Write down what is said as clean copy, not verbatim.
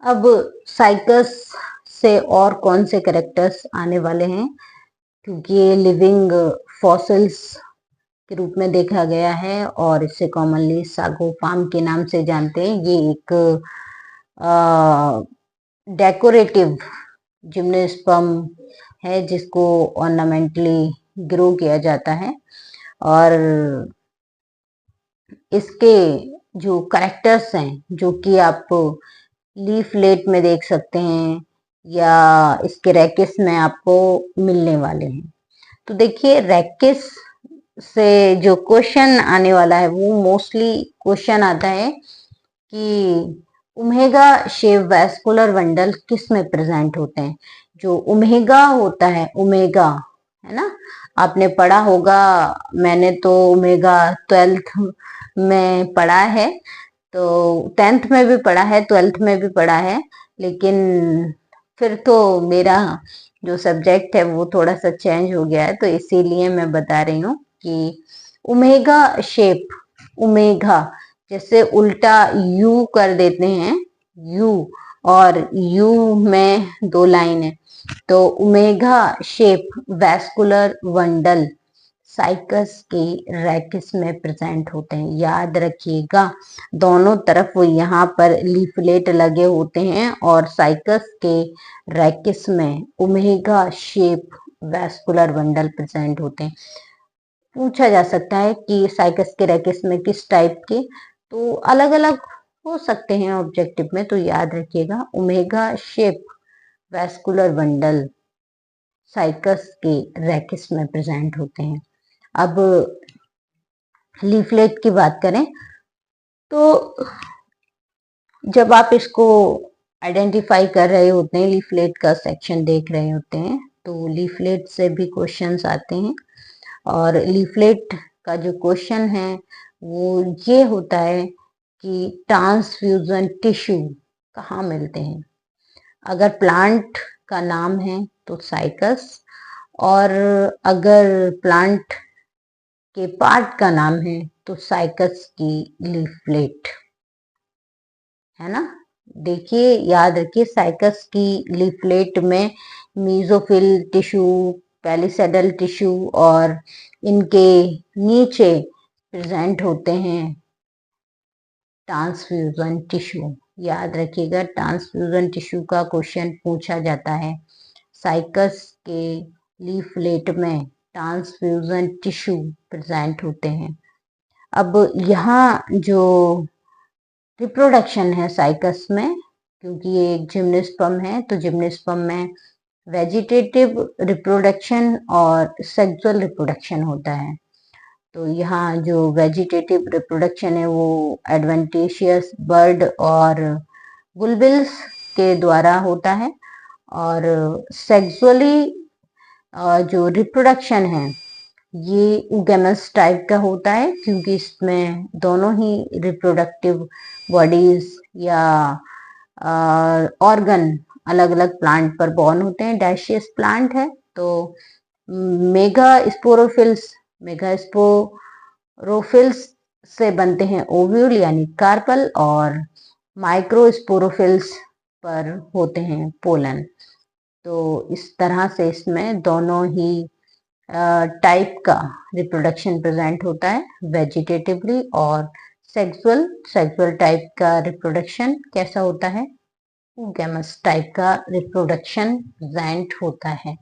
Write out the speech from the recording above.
अब साइकस से और कौन से कैरेक्टर्स आने वाले हैं, क्योंकि ये लिविंग फॉसिल्स के रूप में देखा गया है और इसे कॉमनली सागोपाम के नाम से जानते हैं। ये एक डेकोरेटिव जिम्नोस्पर्म है जिसको ऑर्नामेंटली ग्रो किया जाता है, और इसके जो कैरेक्टर्स हैं जो कि आप लीफलेट में देख सकते हैं या इसके रैकिस में आपको मिलने वाले हैं। तो देखिए, रैकिस से जो क्वेश्चन आने वाला है वो मोस्टली क्वेश्चन आता है कि ओमेगा शेप वैस्कुलर बंडल किस में प्रेजेंट होते हैं। जो ओमेगा होता है, ओमेगा है ना, आपने पढ़ा होगा, मैंने तो ओमेगा 12th में पढ़ा है, तो 10th में भी पढ़ा है, 12th में भी पढ़ा है, लेकिन फिर तो मेरा जो सब्जेक्ट है वो थोड़ा सा चेंज हो गया है, तो इसीलिए मैं बता रही हूँ कि ओमेगा शेप, ओमेगा जैसे उल्टा यू कर देते हैं, यू और यू में दो लाइन है, तो omega shape vascular bundle cycas के रैकिस में प्रेजेंट होते हैं। याद रखिएगा, दोनों तरफ यहाँ पर लीफलेट लगे होते हैं और साइकस के रैकिस में omega shape vascular bundle present होते हैं। पूछा जा सकता है कि साइकस के रैकिस में किस टाइप के, तो अलग अलग हो सकते हैं ऑब्जेक्टिव में, तो याद रखिएगा omega shape vascular bundle cycas के रैकिस में प्रेजेंट होते हैं। अब लीफलेट की बात करें तो जब आप इसको आइडेंटिफाई कर रहे होते हैं, लीफलेट का सेक्शन देख रहे होते हैं, तो लीफलेट से भी क्वेश्चंस आते हैं। और लीफलेट का जो क्वेश्चन है वो ये होता है कि ट्रांसफ्यूजन टिश्यू कहाँ मिलते हैं। अगर प्लांट का नाम है तो साइकस, और अगर प्लांट के पार्ट का नाम है तो साइकस की लीफलेट, है ना। देखिए, याद रखिए, साइकस की लीफलेट में मीजोफिल टिश्यू, पैलिसेडल टिश्यू और इनके नीचे प्रेजेंट होते हैं ट्रांसफ्यूजन टिश्यू। याद रखिएगा, ट्रांसफ्यूजन टिश्यू का क्वेश्चन पूछा जाता है। साइकस के लीफलेट में ट्रांसफ्यूजन टिश्यू प्रेजेंट होते हैं। अब यहाँ जो रिप्रोडक्शन है साइकस में, क्योंकि ये एक जिम्नोस्पर्म है, तो जिम्नोस्पर्म में वेजिटेटिव रिप्रोडक्शन और सेक्सुअल रिप्रोडक्शन होता है। तो यहाँ जो वेजिटेटिव रिप्रोडक्शन है वो एडवेंटिशियस बर्ड और बुलबिल्स के द्वारा होता है, और सेक्सुअली जो रिप्रोडक्शन है ये ऊगेमस टाइप का होता है, क्योंकि इसमें दोनों ही रिप्रोडक्टिव बॉडीज या ऑर्गन अलग अलग प्लांट पर बॉर्न होते हैं। डैशियस प्लांट है, तो मेगा स्पोरोफिल्स, मेगा स्पोरोफिल्स से बनते हैं ओव्यूल यानी कार्पल, और माइक्रोस्पोरोफिल्स पर होते हैं पोलन। तो इस तरह से इसमें दोनों ही टाइप का रिप्रोडक्शन प्रेजेंट होता है, वेजिटेटिवली और सेक्सुअल टाइप का रिप्रोडक्शन कैसा होता है, गैमस टाइप का रिप्रोडक्शन प्रेजेंट होता है।